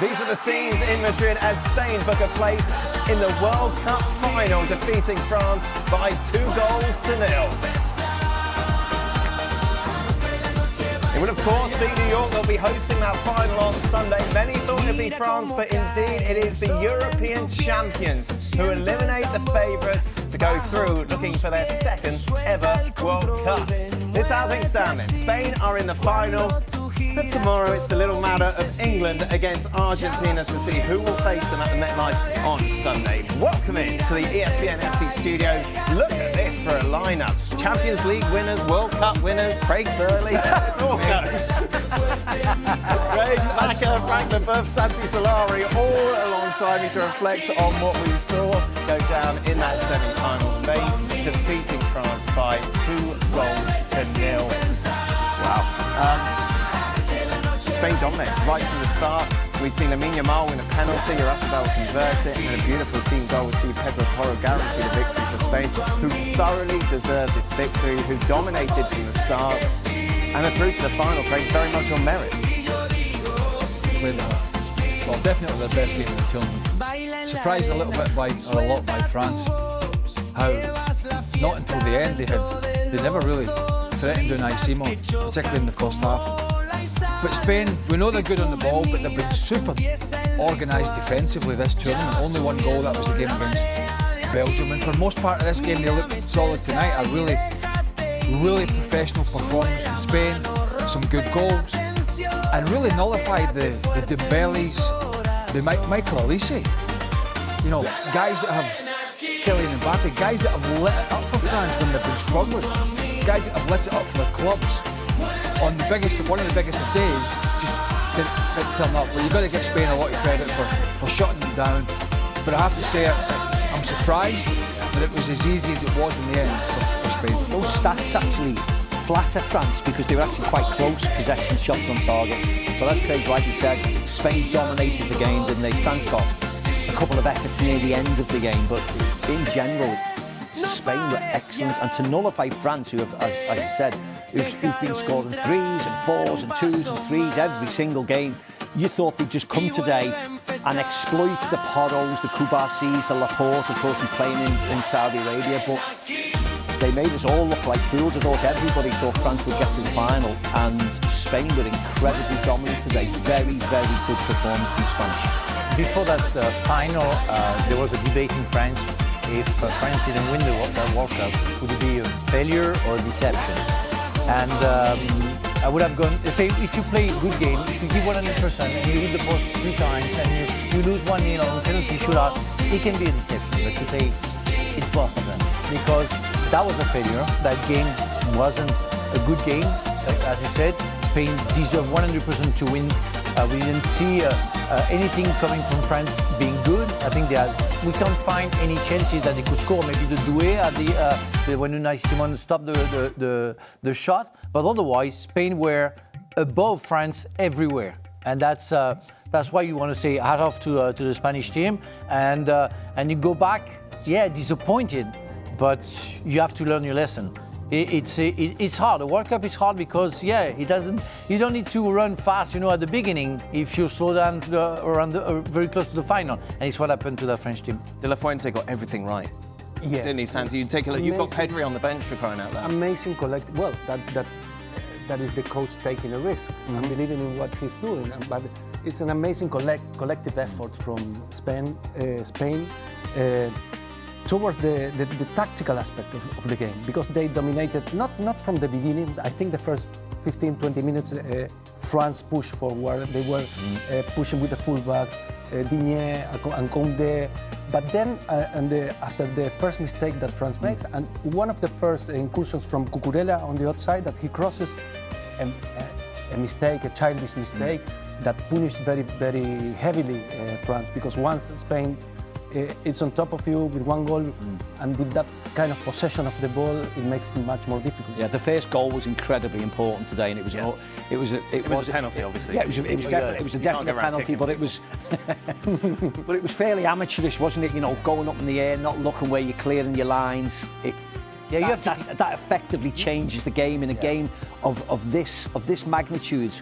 These are the scenes in Madrid as Spain book a place in the World Cup Final, defeating France by 2-0. It will, of course, be New York. They'll be hosting that final on Sunday. Many thought it'd be France, but indeed it is the European champions who eliminate the favourites to go through, looking for their second ever World Cup. This how things stand then. Spain are in the final. But tomorrow it's the little matter of England against Argentina to see who will face them at the MetLife on Sunday. Welcome in to the ESPN FC studios. Look at this for a lineup. Champions League winners, World Cup winners, Craig Burley. Craig Macker, Frank Leboeuf, Santi Solari, all alongside me to reflect on what we saw go down in that semi-final. Spain defeating France by 2-0. Wow. Spain dominated right from the start. We'd seen Lamine Yamal win a penalty, Arrasabal convert it, and a beautiful team goal would see Pedro Porro guarantee the victory for Spain, who thoroughly deserved this victory, who dominated from the start, and are through to the final, Craig, very much on merit. Well, definitely the best game of the tournament. Surprised a little bit by France. How not until the end they never really threatened Unai, particularly in the first half. But Spain, we know they're good on the ball, but they've been super organised defensively this tournament. Only one goal, that was the game against Belgium. And for the most part of this game, they looked solid tonight. A really professional performance from Spain, some good goals, and really nullified the Dembeles, the Michael Olise. You know, guys that have Kylian Mbappe, guys that have lit it up for France when they've been struggling, guys that have lit it up for the clubs. On one of the biggest of days, just didn't turn up. Well, you've got to give Spain a lot of credit for shutting them down. But I have to say, I'm surprised that it was as easy as it was in the end for Spain. Those stats actually flatter France because they were actually quite close, possession, shots on target. But as Craig rightly said, Spain dominated the game, didn't they? France got a couple of efforts near the end of the game, but in general, Spain were excellent, and to nullify France, who have, as you said, who've been scoring 3s and 4s and 2s and 3s every single game, you thought they'd just come today and exploit the Porros, the Koubarsis, the Laporte, of course, who's playing in Saudi Arabia, but they made us all look like fools. I thought everybody thought France would get to the final, and Spain were incredibly dominant today. Very, very good performance from Spanish. Before that final, there was a debate in France. If France didn't win the World Cup, would it be a failure or a deception? And I would have gone, say, if you play a good game, if you give 100% and you hit the post 3 times and you lose 1-0 on a penalty shootout, it can be a deception. But today, it's both of them. Because that was a failure. That game wasn't a good game. As you said, Spain deserved 100% to win. We didn't see anything coming from France being good. I think we can't find any chances that they could score. Maybe the Doué at when Unai Simon stopped the shot. But otherwise, Spain were above France everywhere, and that's why you want to say hat off to the Spanish team. And you go back, yeah, disappointed, but you have to learn your lesson. It's hard. The World Cup is hard because, yeah, you don't need to run fast, at the beginning if you slow down very close to the final. And it's what happened to the French team. De La Fuente got everything right. Yes. Didn't he, Santi? You take a look. You've got Pedri on the bench for crying out loud. Amazing collective. Well, that is the coach taking a risk and believing in what he's doing. But it's an amazing collective effort from Spain. Towards the tactical aspect of the game, because they dominated, not from the beginning. I think the first 15-20 minutes, France pushed forward. They were pushing with the fullbacks, Digne and Koundé. But then, after the first mistake that France makes, and one of the first incursions from Cucurella on the outside, that he crosses a mistake, a childish mistake, that punished very, very heavily France, because once Spain it's on top of you with one goal, and with that kind of possession of the ball, it makes it much more difficult. Yeah, the first goal was incredibly important today, and it was a penalty, obviously. Yeah, it was a definite penalty, but it was but it was fairly amateurish, wasn't it? Going up in the air, not looking where you're clearing your lines. That effectively changes the game in a game of this magnitude,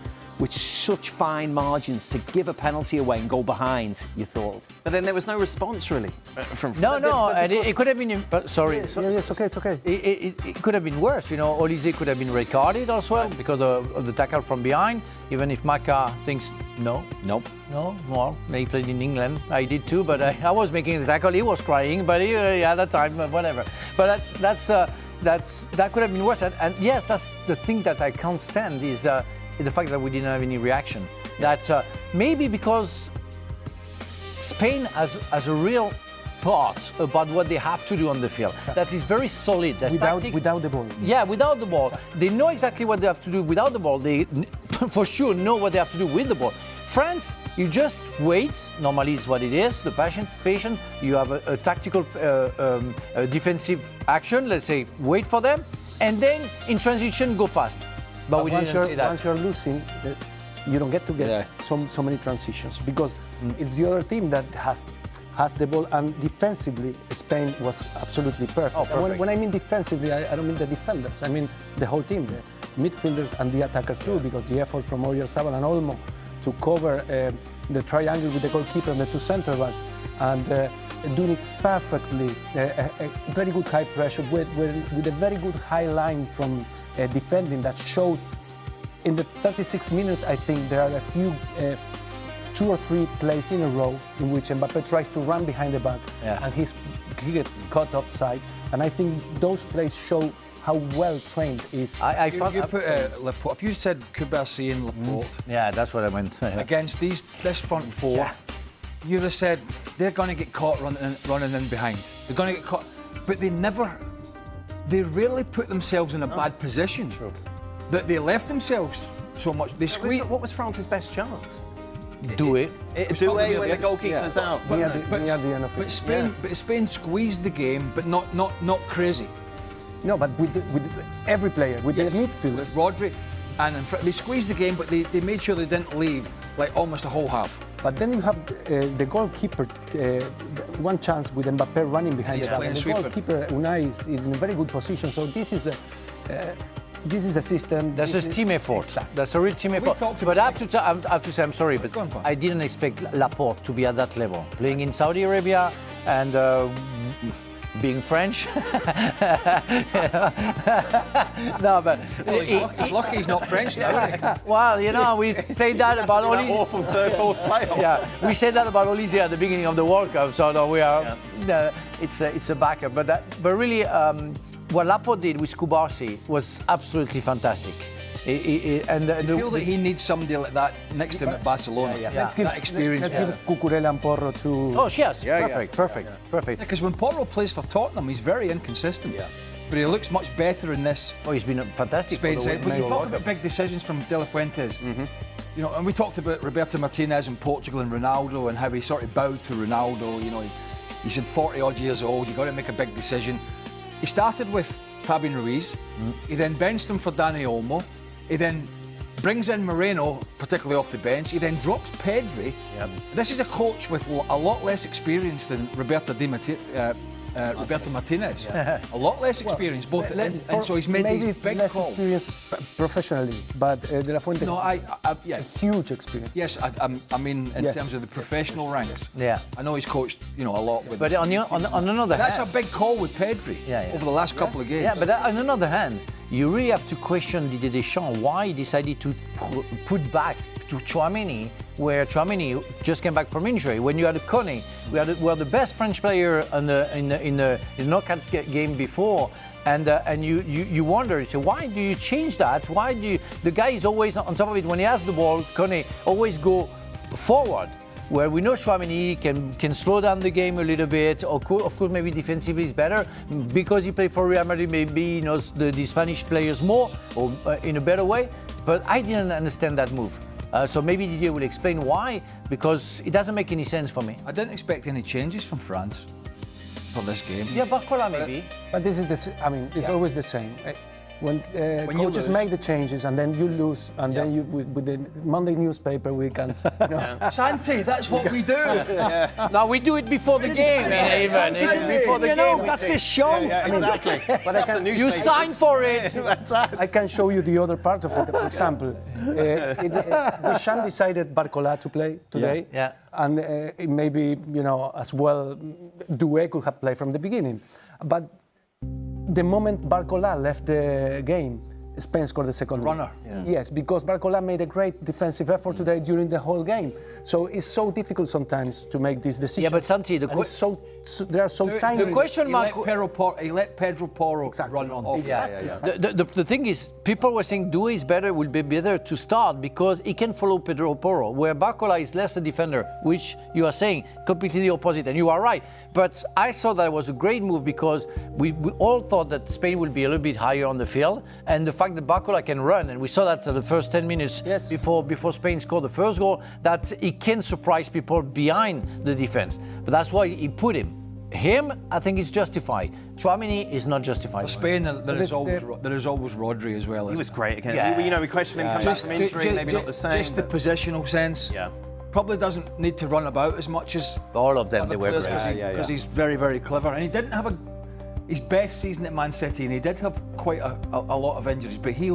with such fine margins to give a penalty away and go behind, you thought. But then there was no response really from. No, and it could have been. Sorry. Yes, it's okay, it's okay. It could have been worse. You know, Olise could have been red carded as well because of the tackle from behind. Even if Maka thinks no. Nope. No, well, he played in England. I did too, but I was making the tackle. He was crying, but he, at that time, whatever. But that could have been worse. And yes, that's the thing that I can't stand is the fact that we didn't have any reaction. That maybe because Spain has a real thought about what they have to do on the field. That is very solid. Without the ball. Yeah, without the ball. They know exactly what they have to do without the ball. They for sure know what they have to do with the ball. France, you just wait. Normally it's what it is, the patient. You have a tactical defensive action, let's say, wait for them, and then in transition, go fast. But we didn't see that. Once you're losing, you don't get to get so many transitions because it's the other team that has the ball, and defensively, Spain was absolutely perfect. Oh, perfect. When I mean defensively, I don't mean the defenders. I mean the whole team, the midfielders and the attackers too, because the effort from Oyarzabal and Olmo to cover the triangle with the goalkeeper and the two centre backs, and doing it perfectly. A very good high pressure with a very good high line from defending that showed. In the 36 minutes, I think there are a few, 2 or 3 plays in a row in which Mbappe tries to run behind the back and he gets caught offside. And I think those plays show how well trained is. If you said Kubasi and Laporte, yeah, that's what I meant. against this front four, you'd have said they're going to get caught running in behind. They're going to get caught, but they rarely put themselves in a bad position. True. That they left themselves so much. They squeezed. What was France's best chance? Do it. Doué when the goalkeeper's out. But Spain squeezed the game, but not crazy. No, but with every player, with the midfield. With Rodri, and they squeezed the game, but they made sure they didn't leave like almost a whole half. But then you have the goalkeeper, one chance with Mbappe running behind the back. The goalkeeper Unai is in a very good position. So this is a system. That's a team effort. Exactly. That's a real team effort. But I have to say, I'm sorry, but I didn't expect Laporte to be at that level. Playing in Saudi Arabia and being French. No, but he's lucky he's not French now. Well, you know, we say that about Olise. Awful third, fourth playoff. Yeah, we said that about Olise at the beginning of the World Cup. So no, we are. It's a backup, but really. What Laporte did with Kubasi was absolutely fantastic. And I feel that he needs somebody like that next to him at Barcelona. Let's give that experience. Let's give Cucurella and Porro to. Oh, yes, perfect. Because when Porro plays for Tottenham, he's very inconsistent. Yeah. But he looks much better in this. Oh, he's been fantastic. Spain side. But you talk about big decisions from De La Fuentes. You know, and we talked about Roberto Martinez in Portugal and Ronaldo and how he sort of bowed to Ronaldo. You know, he's 40-odd years old. You got to make a big decision. He started with Fabian Ruiz. He then benched him for Dani Olmo. He then brings in Moreno, particularly off the bench. He then drops Pedri. Yep. This is a coach with a lot less experience than Roberto Martinez. Yeah. A lot less experience, and so he's made these big less calls. Experience professionally, but De La Fuente yes. Huge experience. Yes, I mean in terms of the professional ranks. Yeah. I know he's coached, a lot with. But on another hand, that's a big call with Pedri over the last couple of games. Yeah, but on another hand, you really have to question Didier Deschamps why he decided to put back to Tchouaméni, where Tchouaméni just came back from injury. When you had Koné, we were the best French player in the knockout game before, and you wonder, so why do you change that? Why do the guy is always on top of it when he has the ball? Koné always go forward. Where we know Tchouaméni can slow down the game a little bit, of course maybe defensively is better because he played for Real Madrid. Maybe he knows the Spanish players more or in a better way. But I didn't understand that move. So maybe Didier will explain why, because it doesn't make any sense for me. I didn't expect any changes from France for this game. Yeah, Barcola maybe. But this is it's always the same. when you coaches lose. make the changes and then you lose, and then you with the Monday newspaper we can, you know, Santi, that's what we do. Now we do it before the game, even. It's before the You game. know, we that's say. this show. Exactly. but I can, You sign for it. I can show you the other part of it. For example, Deschamps decided Barcola to play today, Yeah. and it maybe, you know, as well, Doué could have played from the beginning. But the moment Barcola left the game, Spain scored the second Runner. goal. Yes, because Barcola made a great defensive effort today during the whole game. So it's so difficult sometimes to make this decision. Yeah, but Santi, And it's they are so tiny. the question mark. He let Pedro Porro run off. Exactly. The thing is, people were saying Doué is better, will be better to start because he can follow Pedro Porro, where Barcola is less a defender, which you are saying completely the opposite, and you are right. But I saw that it was a great move because we all thought that Spain would be a little bit higher on the field, and the fact that Barcola can run, and we saw that the first 10 minutes before Spain scored the first goal, that he can surprise people behind the defense. But that's why he put him. Him, I think, is justified. Tchouaméni is not justified. For Spain, there is always Rodri as well. He was great again. Yeah. You know, we questioned him coming back from injury, maybe not the same. Just the positional sense. Yeah. Probably doesn't need to run about as much as All of them, they were great. because he's very, very clever, and he didn't have his best season at Man City, and he did have quite a lot of injuries, but he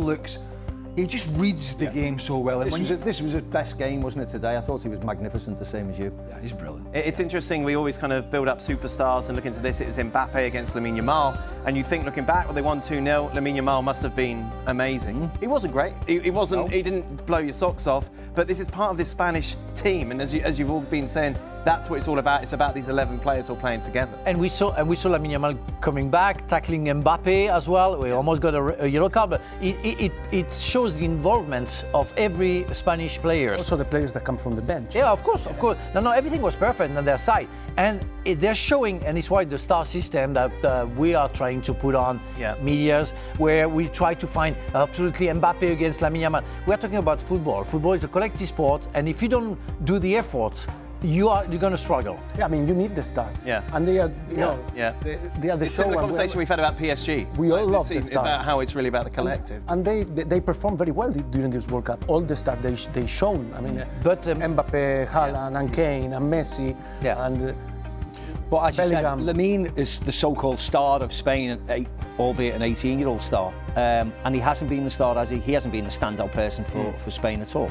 just reads the game so well. And This was his best game, wasn't it, today? I thought he was magnificent, the same as you. yeah, he's brilliant. It's interesting, we always kind of build up superstars and look into this. It was Mbappe against Lamine Yamal, and you think looking back when they won 2-0, Lamine Yamal must have been amazing. He wasn't great. He wasn't. He didn't blow your socks off. But this is part of this Spanish team, and as you've all been saying, that's what it's all about. It's about these 11 players all playing together. And we saw Lamine Yamal coming back, tackling Mbappe as well. We almost got a yellow card, but it shows the involvement of every Spanish player. Also the players that come from the bench. Yeah, of course. No, everything was perfect on their side. And they're showing, and it's why the star system that we are trying to put on medias, where we try to find absolutely Mbappe against Lamine Yamal. We're talking about football. Football is a collective sport, and if you don't do the effort, you're going to struggle. Yeah, I mean, you need the stars. Yeah. And they are, you know, Yeah. they are the It's show. similar and conversation we've had about PSG. We all Like, love this the season, stars. about how it's really about the collective. And they perform very well during this World Cup. All the stars they shown. I mean, But, Mbappe, Haaland, and Kane, and Messi, and But as you said, Bellingham. Lamine is the so-called star of Spain, albeit an 18-year-old star. And he hasn't been the star, has he? He hasn't been the standout person for Spain at all.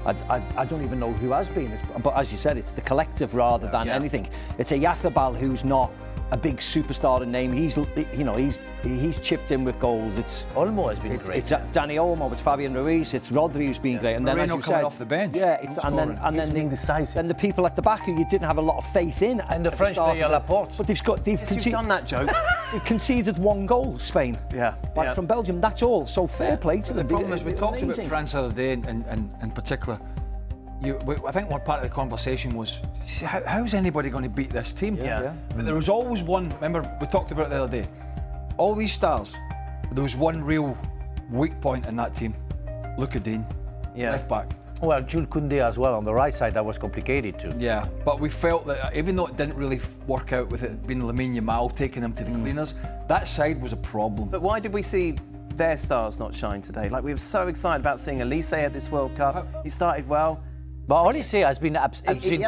I don't even know who has been. But as you said, it's the collective rather than anything. It's a Yathabal who's not a big superstar in name. He's chipped in with goals. It's Olmo has been great. It's Dani Olmo, it's Fabian Ruiz, it's Rodri who's been great, and then as Moreno you coming said, off the bench. Yeah, and then being decisive. Then the people at the back who you didn't have a lot of faith in, And the French player Laporte. but they've You've done that joke. they've conceded one goal, Spain. Yeah. From Belgium. That's all. So fair play to them. The problem is we talked about Amazing. France the other day, and in particular, I think one part of the conversation was, how's anybody going to beat this team? Yeah. But there was always one, remember we talked about it the other day, all these stars, there was one real weak point in that team. Luka Dean, left back. Well, Jules Koundé as well on the right side, that was complicated too. Yeah, but we felt that even though it didn't really work out with it being Lamine Yamal taking him to the cleaners, that side was a problem. But why did we see their stars not shine today? Like, we were so excited about seeing Elise at this World Cup. He started well. But Olise has been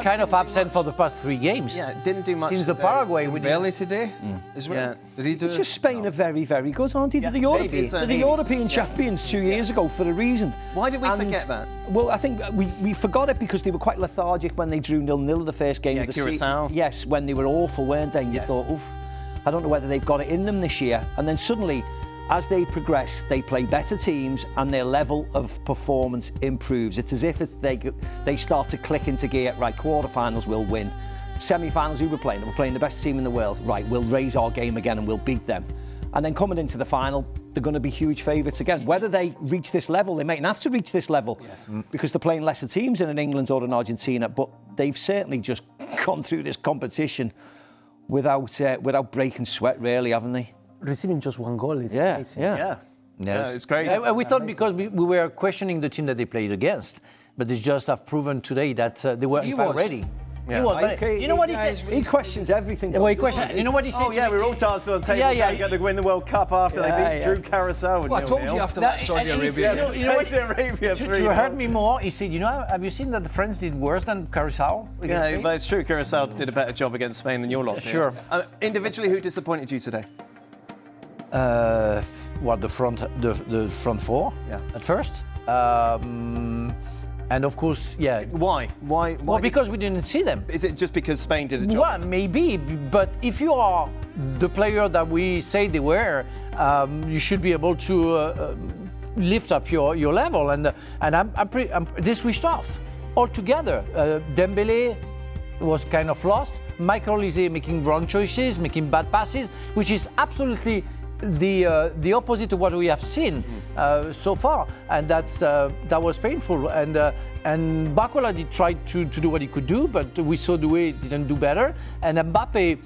kind of absent for the past 3 games. Yeah, didn't do much Since the today. Paraguay we Belly today as well. Yeah. Did he do It's just Spain are very, very good, aren't they? They're the European champions 2 years ago for a reason. Why did we forget that? Well, I think we forgot it because they were quite lethargic when they drew 0-0 the first game Yeah, of the season. Curaçao. Yes, when they were awful, weren't they? And you thought, oof, I don't know whether they've got it in them this year. And then suddenly, as they progress, they play better teams and their level of performance improves. It's as if they start to click into gear. Right, quarterfinals we'll win. Semi-finals, who we're playing? We're playing the best team in the world. Right, we'll raise our game again and we'll beat them. And then coming into the final, they're going to be huge favourites again. Whether they reach this level, they mightn't have to reach this level because they're playing lesser teams in an England or an Argentina. But they've certainly just gone through this competition without breaking sweat, really, haven't they? Receiving just one goal is amazing. Yeah, it's crazy. We thought because we were questioning the team that they played against, but they just have proven today that they were in fact ready. Yeah. He was. But Okay, you know what he said? He questions everything. Well, he questioned. You know what he said? Oh yeah, we're all dancing on the table. Yeah, Yeah, yeah. They win the World Cup after they beat Yeah. Drew Carousel. Well, I told you after that Saudi Arabia. Yeah, You know what- Saudi Arabia To 3-0. hurt me more, he said, have you seen that the French did worse than Carousel? Yeah, but it's true. Carousel did a better job against Spain than your lot did. Sure. Individually, who disappointed you today? The front four? Yeah. At first. And of course, yeah. Why? Why? Well, because we didn't see them. Is it just because Spain did a job? Well, maybe, but if you are the player that we say they were, you should be able to lift up your level. And they switched off altogether. Dembele was kind of lost. Michael Olise making wrong choices, making bad passes, which is absolutely the opposite of what we have seen so far, and that was painful. And Barcola did try to do what he could do, but we saw the way he didn't do better. And Mbappe,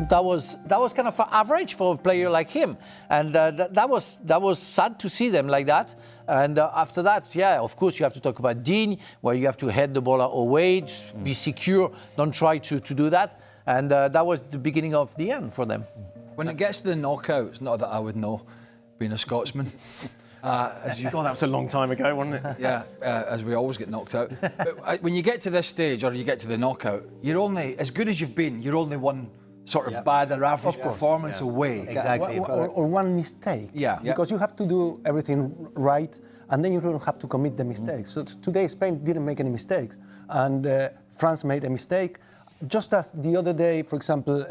that was kind of average for a player like him, and that was sad to see them like that. And after that, yeah, of course you have to talk about Dean, where you have to head the ball away, be secure, don't try to do that. And that was the beginning of the end for them. When it gets to the knockouts, not that I would know, being a Scotsman, as you, God, that was a long time ago, wasn't it? yeah, as we always get knocked out. But when you get to this stage, or you get to the knockout, you're only, as good as you've been, you're only one sort of bad or average performance away. Exactly. Or one mistake. Yeah. Because you have to do everything right, and then you don't have to commit the mistakes. So today Spain didn't make any mistakes, and France made a mistake. Just as the other day, for example,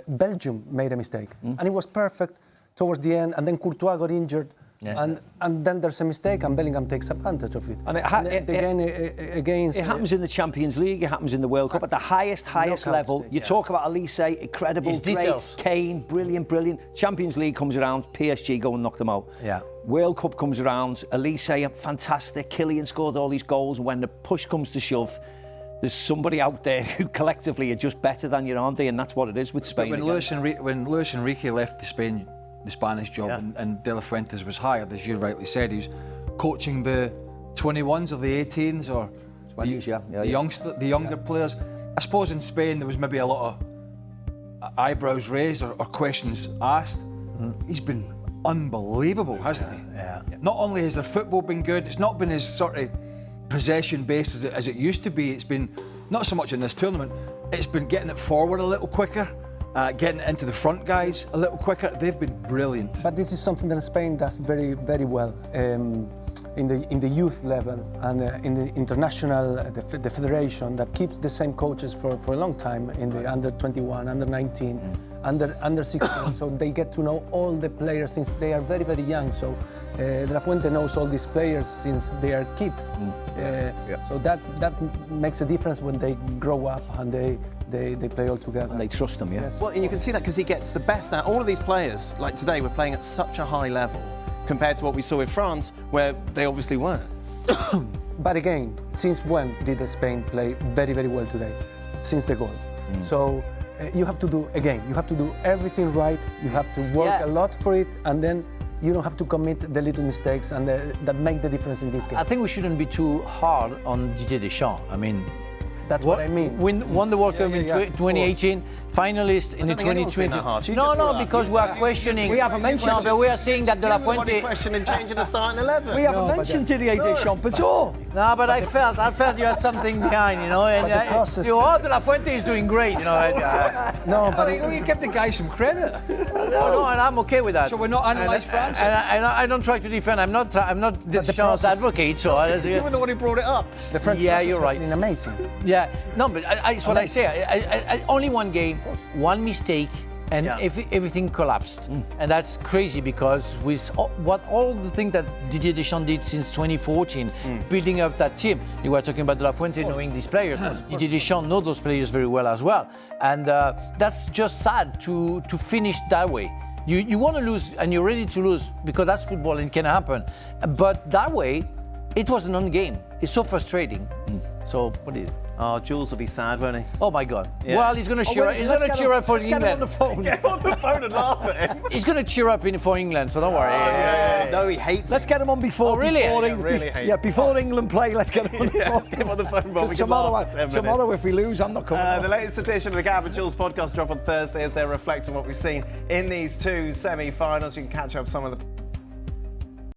Belgium made a mistake, and it was perfect towards the end, and then Courtois got injured, and then there's a mistake, and Bellingham takes advantage of it. And against it happens in the Champions League, it happens in the World Cup at the highest Knockout level. stage, You talk about Elise, incredible, It's great, details. Kane, brilliant. Champions League comes around, PSG go and knock them out. Yeah. World Cup comes around, Elise, fantastic. Kylian scored all these goals, and when the push comes to shove, there's somebody out there who collectively are just better than you, aren't they? And that's what it is with Spain. When Luis Enrique left the Spanish job, and De La Fuentes was hired, as you rightly said, he was coaching the 21s or the 18s or 20s, the younger players. I suppose in Spain there was maybe a lot of eyebrows raised or questions asked. He's been unbelievable, hasn't he? Yeah. Not only has their football been good, it's not been as sort of possession-based as it used to be. It's been not so much in this tournament. It's been getting it forward a little quicker, getting it into the front guys a little quicker. They've been brilliant. But this is something that Spain does very, very well in the youth level and in the international, the federation that keeps the same coaches for a long time in the under 21, under 19, under 16. So they get to know all the players since they are very, very young. So De La Fuente knows all these players since they are kids. So that makes a difference when they grow up and they play all together. And they trust them, Yes. Well, and you can see that because he gets the best out. All of these players, like today, were playing at such a high level compared to what we saw with France, where they obviously weren't. But again, since when did Spain play very, very well today? Since the goal. So you have to do everything right. You have to work a lot for it, and then you don't have to commit the little mistakes and that make the difference in this game. I think we shouldn't be too hard on Didier Deschamps. I mean, That's what I mean. Won the World Cup in 2018, finalist in the 2020. No, because we are questioning. We haven't mentioned No, but we are saying that De La Fuente. questioning changing the starting 11. We haven't mentioned Didier Deschamps at all. No, but I felt you had something behind, you know. And process- De La Fuente is doing great, you know. No, but We give the guy some credit. No, and I'm okay with that. So we're not analysed France? And I don't try to defend. I'm not Deschamps' advocate. So You were the one who brought it up. the French Yeah, process you're has right. been amazing. yeah, no, but it's what I say. I only one game, one mistake, and everything collapsed. And that's crazy because with all the things that Didier Deschamps did since 2014, building up that team. You were talking about De La Fuente knowing these players. Didier Deschamps knows those players very well as well. And that's just sad to finish that way. You want to lose and you're ready to lose because that's football and it can happen. But that way, It was a non-game. It's so frustrating. So what is it? Oh, Jules will be sad, won't he? Oh my God! Yeah. Well, he's going to cheer. He's going to cheer up for England. Get on the phone and laugh at him. He's going to cheer up for England. So don't worry. No, he hates Let's it. get him on before. Oh, really? Before Yeah, really hates it. before England play. Let's get him on the phone. Let's get him on the phone, Bob. We can Tomorrow, laugh for 10 tomorrow, minutes. if we lose, I'm not coming. The latest edition of the Gab and Jules podcast drop on Thursday as they reflect on what we've seen in these two semi-finals. You can catch up some of the